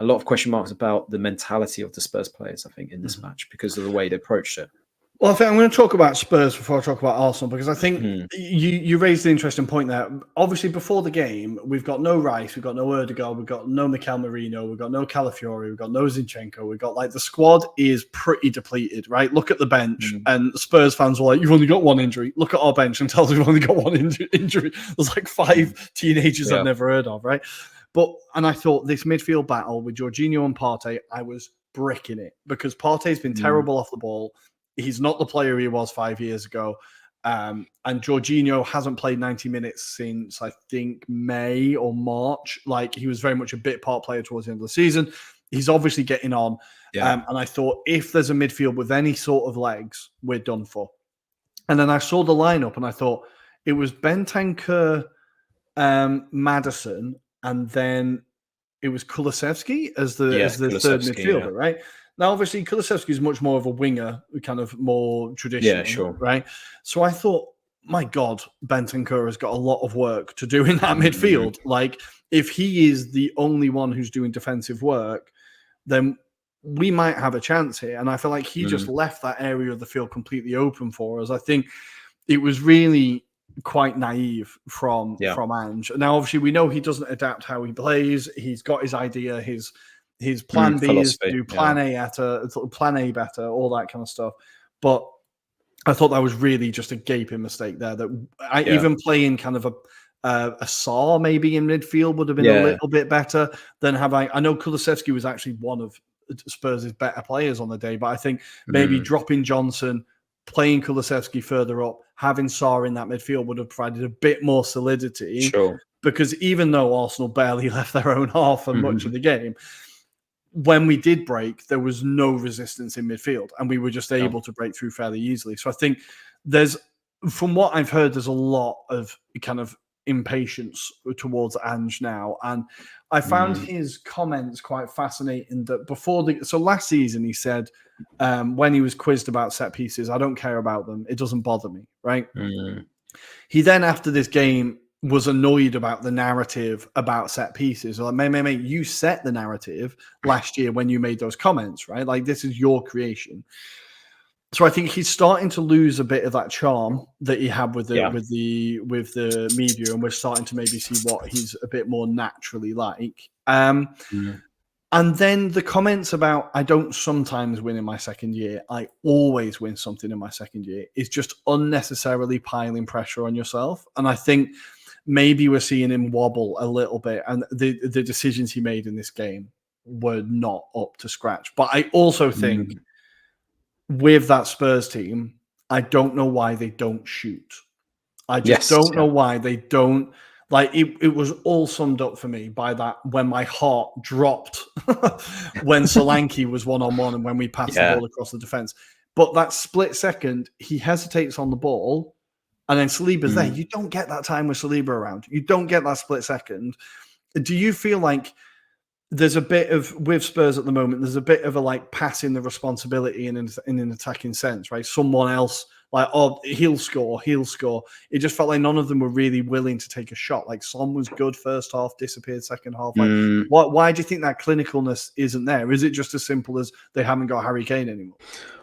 a lot of question marks about the mentality of the Spurs players, I think, in this match because of the way they approached it. Well, I think I'm going to talk about Spurs before I talk about Arsenal, because I think you raised an interesting point there. Obviously, before the game, we've got no Rice, we've got no Erdegaard, we've got no Mikel Merino, we've got no Calafiori, we've got no Zinchenko, we've got the squad is pretty depleted, right? Look at the bench, and Spurs fans are like, you've only got one injury. Look at our bench and tell us we've only got one injury. There's 5 teenagers I've never heard of, right? And I thought this midfield battle with Jorginho and Partey, I was bricking it because Partey's been terrible off the ball. He's not the player he was 5 years ago. And Jorginho hasn't played 90 minutes since, I think, May or March. He was very much a bit part player towards the end of the season. He's obviously getting on. Yeah. And I thought, if there's a midfield with any sort of legs, we're done for. And then I saw the lineup and I thought it was Bentancur, Maddison, and then it was Kulusevski as the third midfielder, right? Now, obviously, Kulusevski is much more of a winger, kind of more traditional, right? So I thought, my God, Bentancur has got a lot of work to do in that midfield. If he is the only one who's doing defensive work, then we might have a chance here. And I feel like he just left that area of the field completely open for us. I think it was really quite naive from Ange. Now, obviously, we know he doesn't adapt how he plays. He's got his idea, his plan B is to do plan A better, all that kind of stuff. But I thought that was really just a gaping mistake there. That even playing kind of a Saar maybe in midfield would have been a little bit better than having. I know Kulusevski was actually one of Spurs' better players on the day, but I think maybe dropping Johnson, playing Kulusevski further up, having Saar in that midfield would have provided a bit more solidity. Sure. Because even though Arsenal barely left their own half for much of the game, when we did break, there was no resistance in midfield, and we were just able to break through fairly easily. So I think from what I've heard, there's a lot of kind of impatience towards Ange now. And I found his comments quite fascinating that so last season he said, when he was quizzed about set pieces, I don't care about them. It doesn't bother me, right? He then, after this game, was annoyed about the narrative about set pieces. Mate, you set the narrative last year when you made those comments, right? This is your creation. So I think he's starting to lose a bit of that charm that he had with the media, and we're starting to maybe see what he's a bit more naturally like. And then the comments about, I don't sometimes win in my second year, I always win something in my second year, is just unnecessarily piling pressure on yourself. And I think maybe we're seeing him wobble a little bit, and the decisions he made in this game were not up to scratch. But I also think with that Spurs team, I don't know why they don't shoot. I just don't know why they don't. It was all summed up for me by that when my heart dropped when Solanke was one-on-one and when we passed the ball across the defense. But that split second, he hesitates on the ball, and then Saliba's there. You don't get that time with Saliba around. You don't get that split second. Do you feel like there's a bit of, with Spurs at the moment, there's a bit of a passing the responsibility in an attacking sense, right? Someone else, he'll score. It just felt like none of them were really willing to take a shot. Son was good first half, disappeared second half. Why do you think that clinicalness isn't there? Is it just as simple as they haven't got Harry Kane anymore?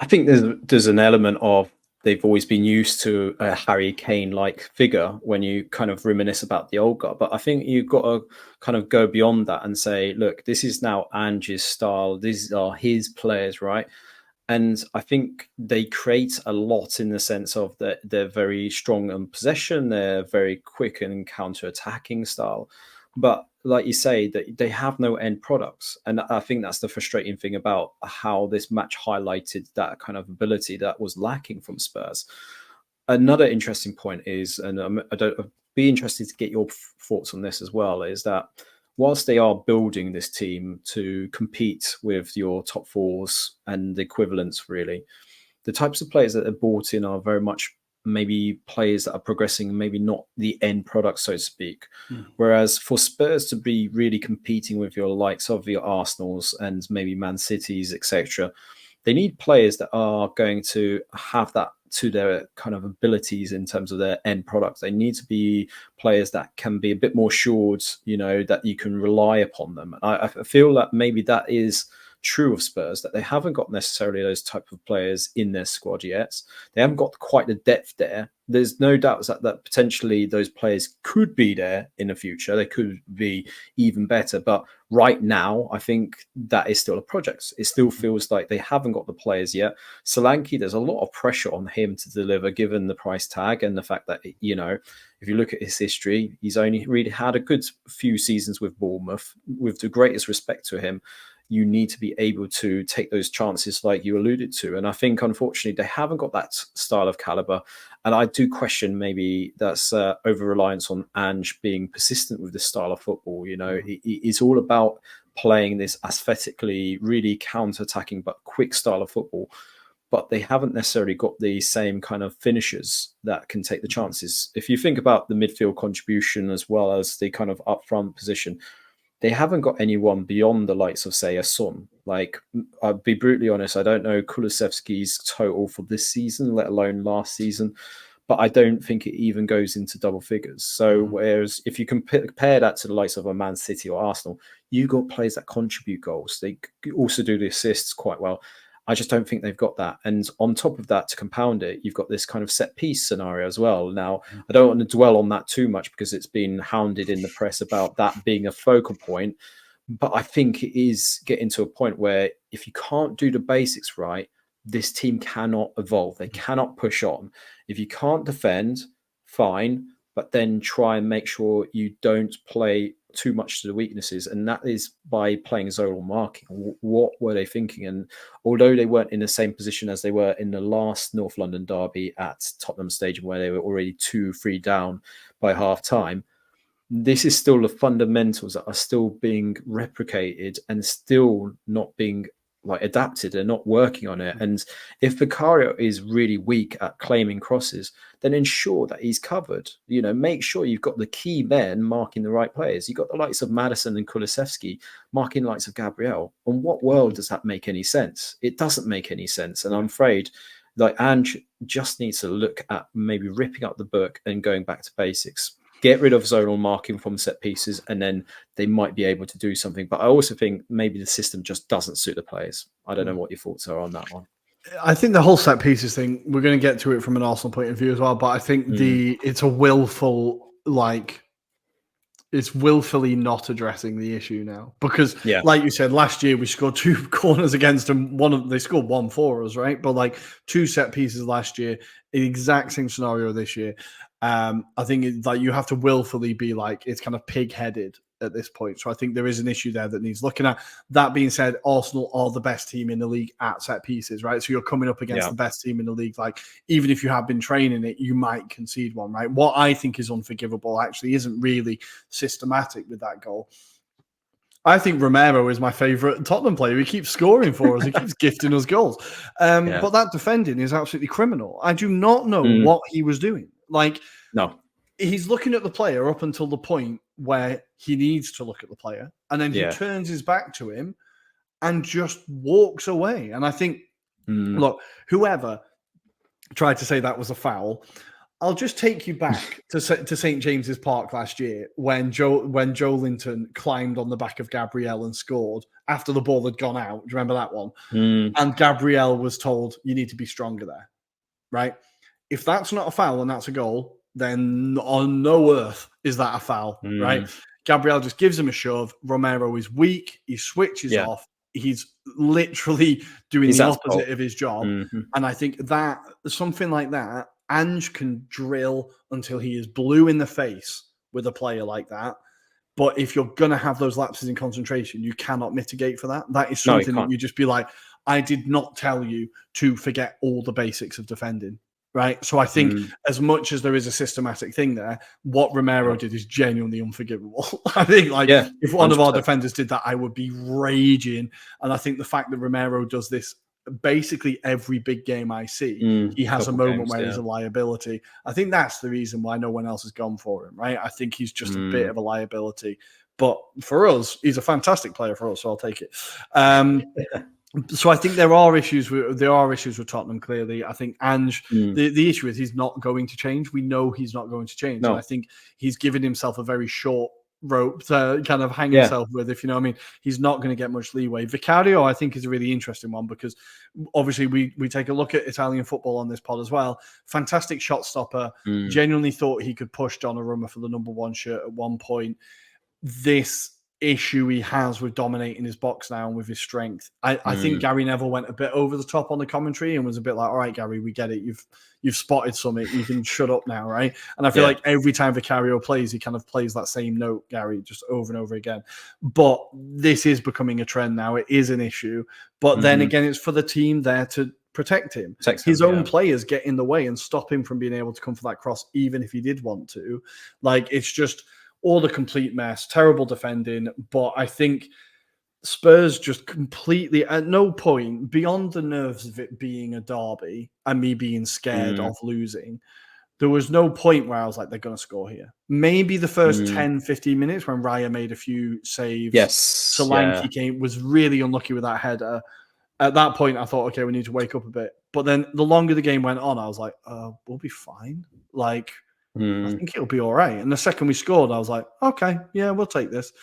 I think there's an element of they've always been used to a Harry Kane-like figure when you kind of reminisce about the old guy. But I think you've got to kind of go beyond that and say, look, this is now Ange's style. These are his players, right? And I think they create a lot in the sense of that they're very strong on possession. They're very quick and counter-attacking style. But like you say, that they have no end products. And I think that's the frustrating thing about how this match highlighted that kind of ability that was lacking from Spurs. Another interesting point is, and I'd be interested to get your thoughts on this as well, is that whilst they are building this team to compete with your top fours and the equivalents, really, the types of players that they're brought in are very much maybe players that are progressing, maybe not the end product, so to speak. Whereas for Spurs to be really competing with your likes of your Arsenals and maybe Man Cities, etc., they need players that are going to have that to their kind of abilities in terms of their end products. They need to be players that can be a bit more assured, that you can rely upon them. I feel that maybe that is true of Spurs, that they haven't got necessarily those type of players in their squad yet. They haven't got quite the depth there. There's no doubt that potentially those players could be there in the future. They could be even better. But right now, I think that is still a project. It still feels like they haven't got the players yet. Solanke, there's a lot of pressure on him to deliver given the price tag and the fact that, if you look at his history, he's only really had a good few seasons with Bournemouth. With the greatest respect to him, you need to be able to take those chances like you alluded to. And I think, unfortunately, they haven't got that style of caliber. And I do question maybe that's over-reliance on Ange being persistent with this style of football. It's all about playing this aesthetically, really counter-attacking but quick style of football. But they haven't necessarily got the same kind of finishers that can take the chances. If you think about the midfield contribution as well as the kind of up-front position, they haven't got anyone beyond the likes of, say, a Son. Like, I'll be brutally honest, I don't know Kulusevski's total for this season, let alone last season, but I don't think it even goes into double figures. So whereas if you compare that to the likes of a Man City or Arsenal, you got players that contribute goals. They also do the assists quite well. I just don't think they've got that. And on top of that, to compound it, you've got this kind of set piece scenario as well. Now, I don't want to dwell on that too much because it's been hounded in the press about that being a focal point. But I think it is getting to a point where if you can't do the basics right, this team cannot evolve. They cannot push on. If you can't defend, fine, but then try and make sure you don't play too much to the weaknesses, and that is by playing zonal marking. What were they thinking? And although they weren't in the same position as they were in the last North London derby at Tottenham Stadium, where they were already 2-3 down by half time, this is still the fundamentals that are still being replicated and still not being adapted and not working on it. And if Vicario is really weak at claiming crosses, then ensure that he's covered. Make sure you've got the key men marking the right players. You've got the likes of Maddison and Kulusevski marking the likes of Gabriel. On what world does that make any sense? It doesn't make any sense. And I'm afraid Ange just needs to look at maybe ripping up the book and going back to basics. Get rid of zonal marking from set pieces, and then they might be able to do something. But I also think maybe the system just doesn't suit the players. I don't know what your thoughts are on that one. I think the whole set pieces thing, we're going to get to it from an Arsenal point of view as well. But I think it's a willful, it's willfully not addressing the issue now. Because, like you said, last year we scored 2 corners against them. They scored 1 for us, right? But 2 set pieces last year, the exact same scenario this year. I think you have to willfully be it's kind of pig-headed at this point. So I think there is an issue there that needs looking at. That being said, Arsenal are the best team in the league at set pieces, right? So you're coming up against the best team in the league. Even if you have been training it, you might concede one, right? What I think is unforgivable actually isn't really systematic with that goal. I think Romero is my favourite Tottenham player. He keeps scoring for us. He keeps gifting us goals. But that defending is absolutely criminal. I do not know what he was doing. No. He's looking at the player up until the point where he needs to look at the player. And then he turns his back to him and just walks away. And I think, look, whoever tried to say that was a foul, I'll just take you back to St. James's Park last year when Joelinton climbed on the back of Gabriel and scored after the ball had gone out. Do you remember that one? And Gabriel was told, you need to be stronger there, right? If that's not a foul and that's a goal, then on no earth is that a foul, right? Gabriel just gives him a shove. Romero is weak. He switches off. He's literally doing the opposite of his job. And I think that something like that, Ange can drill until he is blue in the face with a player like that. But if you're going to have those lapses in concentration, you cannot mitigate for that. That is something that you just be like, I did not tell you to forget all the basics of defending. Right. So I think as much as there is a systematic thing there, what Romero did is genuinely unforgivable. I think if one of our defenders did that, I would be raging. And I think the fact that Romero does this basically every big game I see, he has a moment where he's a liability. I think that's the reason why no one else has gone for him. Right. I think he's just a bit of a liability. But for us, he's a fantastic player for us. So I'll take it. So I think there are issues with Tottenham. Clearly, I think Ange. The issue is he's not going to change. We know he's not going to change, and I think he's given himself a very short rope to kind of hang himself with. If you know what I mean, he's not going to get much leeway. Vicario, I think, is a really interesting one because obviously we take a look at Italian football on this pod as well. Fantastic shot stopper. Genuinely thought he could push Donnarumma for the number 1 shirt at one point. This issue he has with dominating his box now and with his strength. I think Gary Neville went a bit over the top on the commentary and was a bit like, all right, Gary, we get it. You've spotted something. You can shut up now, right? And I feel like every time Vicario plays, he kind of plays that same note, Gary, just over and over again. But this is becoming a trend now. It is an issue. But then again, it's for the team there to protect him. His own players get in the way and stop him from being able to come for that cross, even if he did want to. Like, it's just all the complete mess, terrible defending. But I think Spurs just completely, at no point, beyond the nerves of it being a derby and me being scared of losing, there was no point where I was like, they're going to score here. Maybe the first 10, 15 minutes when Raya made a few saves. Solanke was really unlucky with that header. At that point, I thought, okay, we need to wake up a bit. But then the longer the game went on, I was like, we'll be fine. Like, I think it'll be all right. And the second we scored, I was like, okay, yeah, we'll take this.